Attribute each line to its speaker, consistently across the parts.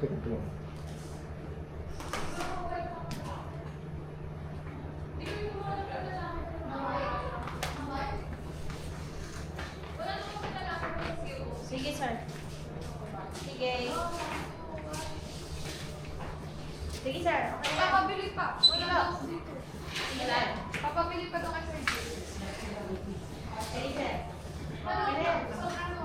Speaker 1: Ito.
Speaker 2: Sige, sir. Sige. Sige, sir. Okay lang.
Speaker 3: Papabili pa. Wala
Speaker 2: Sige.
Speaker 3: ako dito.
Speaker 2: Sige lang.
Speaker 3: Papabili pa doon kay Sir Jay.
Speaker 2: Sige, sir.
Speaker 3: Ano?
Speaker 2: Okay lang.
Speaker 3: So, ano?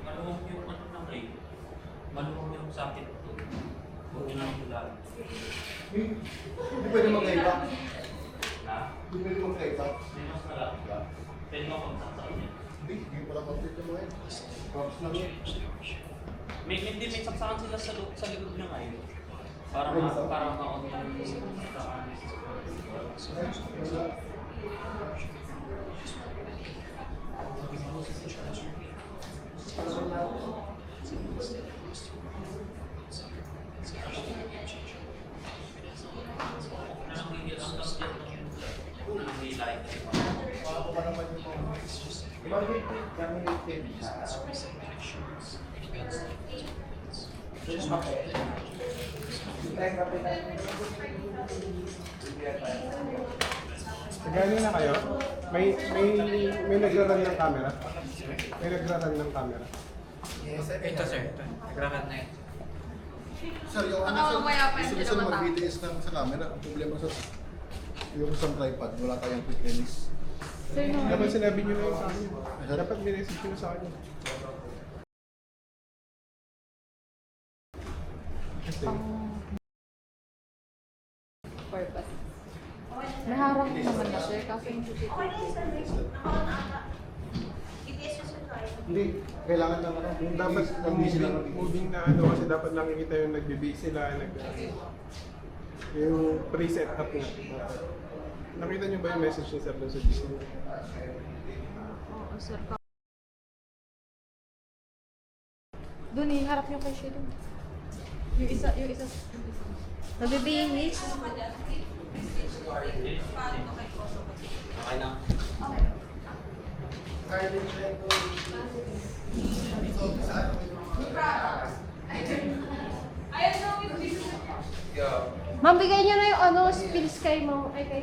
Speaker 4: Maluwag yung ano ng ray. Maluwag yung sakit ko. Huwag nyo nang tulaan.
Speaker 1: Hindi pwede magkaiba.
Speaker 4: Ha?
Speaker 1: Hindi pwede magkaiba.
Speaker 4: May mas malaki ba? Pwede mo pagsaksakin yan.
Speaker 1: Hindi pala complete yung mga yan. Props lang yan.
Speaker 4: Hindi, may saksakan sila sa likod ng ngayon. Para ma-on yung saksakan.
Speaker 1: Ako pa naman yung mga. Bakit kami natin
Speaker 5: Gano'n na kayo? May nagraran ng camera? May nagraran ng camera?
Speaker 6: Ito sir, ito. Nagrakan na yan.
Speaker 1: Sir, yung
Speaker 3: Baka
Speaker 1: ano
Speaker 3: mamaya pa
Speaker 1: sir,
Speaker 3: hindi
Speaker 1: gusto
Speaker 3: na
Speaker 1: na
Speaker 3: matapos.
Speaker 1: mag-BTS ng sa camera. Ang problema sa yung isang tripod, wala tayong quick release.
Speaker 5: Dapat sinabi nyo na yun sa akin. Dapat minessage nyo na sa akin. Kasi,
Speaker 3: Purpose. May harang naman na sir, kaso yung
Speaker 2: Okay na yun, sir. Nakaon na ata. ITS yung sir tayo.
Speaker 1: Hindi, kailangan ng ano.
Speaker 5: dapat
Speaker 1: hindi sila
Speaker 5: moving na ano kasi dapat nakikita yung nagbe-base sila, yung pre-set up na. Nakita nyo ba yung message ni Sir doon sa GC?
Speaker 3: Oo, sir. Doon eh, harap yung kay Shilin. Yung isa.
Speaker 2: Mabibihis.
Speaker 4: Okay na.
Speaker 2: Ma'am, bigay niyo na yung ano, spills kay ma'am. Ay, kay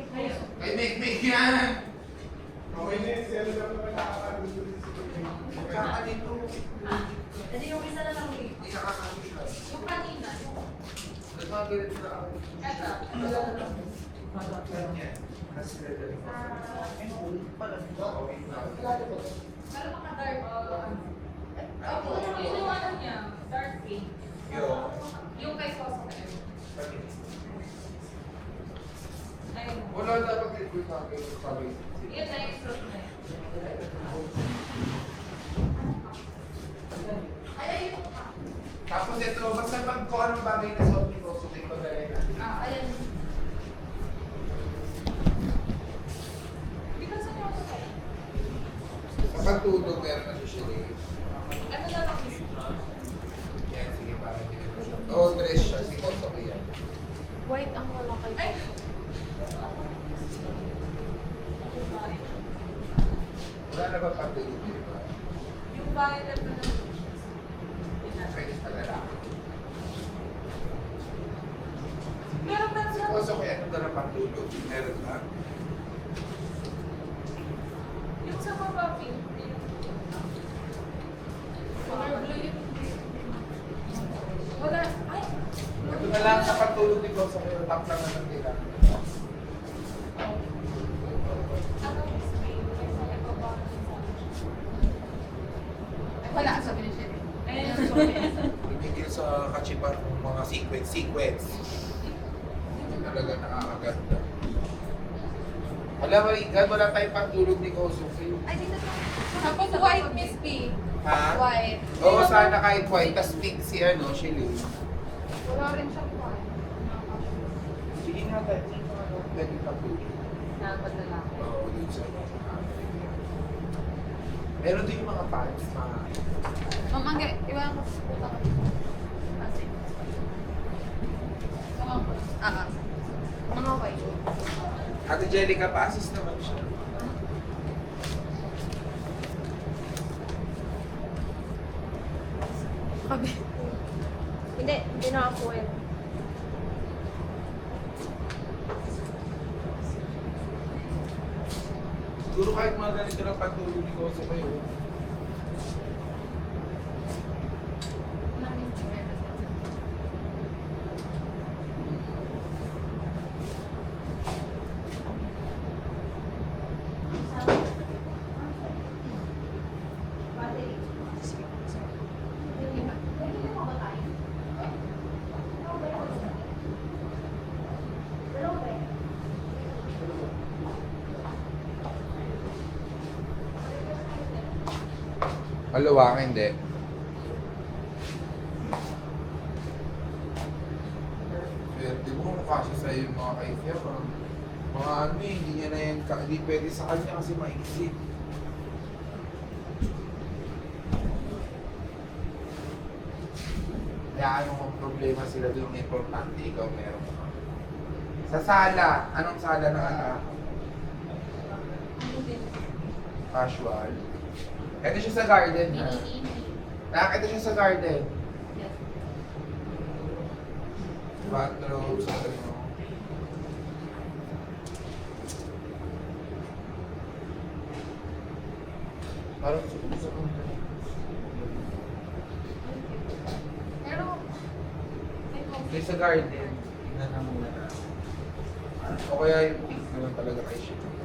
Speaker 6: Ay, make yan!
Speaker 5: Okay na yun, sir. Dapat nakakalimutan
Speaker 6: Kakalito.
Speaker 2: Hindi yung isa na lang eh.
Speaker 6: Hindi nakakalito.
Speaker 3: Yung kanina.
Speaker 6: Nagmagalit na ako.
Speaker 3: Eto.
Speaker 6: Yan. Kasi
Speaker 3: Pero maka-dark. Yun yung ano niya, dark pink. Yung kay Sosa. Ayun.
Speaker 6: wala dapat ito sabi.
Speaker 3: Yun na yung suit na yun. Ay, ayun.
Speaker 6: Tapos ito, basta pag kung anong bagay na suot nito, suot ko na rin.
Speaker 3: Ayan. Because ano ako tayo?
Speaker 6: Kapag tulog, meron na siya siya.
Speaker 3: Ano na lang is
Speaker 6: Yan, sige, parang hindi ko siya. Oo, dress siya, si Koso ko yan.
Speaker 3: white ang wala kay Ay!
Speaker 6: Wala na ba pagtulog dito ba?
Speaker 3: Yung bakit ito na
Speaker 6: Pwede sa lalaki.
Speaker 3: meron ba
Speaker 6: Si
Speaker 3: sa
Speaker 6: Koso ko yan, na pagtulog. Meron ba?
Speaker 3: yung sa baba pink? Color blue yun. Wala. Ay!
Speaker 6: Ito na lang sa pagtulog ni Koso ko, top lang naman nila.
Speaker 3: Ano? Wala, sabi ni Sherry. Ayun, sorry.
Speaker 6: Tumigil sa kachipan ng mga sequence. Talaga nakakaganda. Alam mo, Igan, wala tayong pagtulog ni Koso.
Speaker 3: Ay, dito sa... Tapos white Miss P.
Speaker 6: Ha?
Speaker 3: White.
Speaker 6: Oo, sana kahit white. Tapos pink si ano, Shilin.
Speaker 3: Wala rin siyang white.
Speaker 6: Sige nga tayo. Pwede pa po.
Speaker 3: Nakapadala.
Speaker 6: Oo, dun sa meron din yung mga pants, mga...
Speaker 3: Ma'am, Angge, iwan ko sa puta ka. Kasi. Mga white.
Speaker 6: Ate Jellica, pa-assist naman siya.
Speaker 3: Kabi. Hindi na ako eh.
Speaker 6: Siguro kahit mga ganito lang pagtulog ni Koso kayo. Maluwang, hindi. Swerte mo kung kasi sa'yo yung mga kaifya. Mga ano eh, hindi niya na yan, hindi pwede sa kanya kasi maisip. Kaya anong problema sila doon, importante ikaw meron ka. Sa sala, anong sala ng anak? Casual. Ito siya sa garden ha. Nakakita siya sa garden. Bathrobe, sa ano. Parang sa kanila.
Speaker 3: Pero,
Speaker 6: Hindi sa garden. Tingnan na muna na. O kaya yung pink naman talaga kay siya.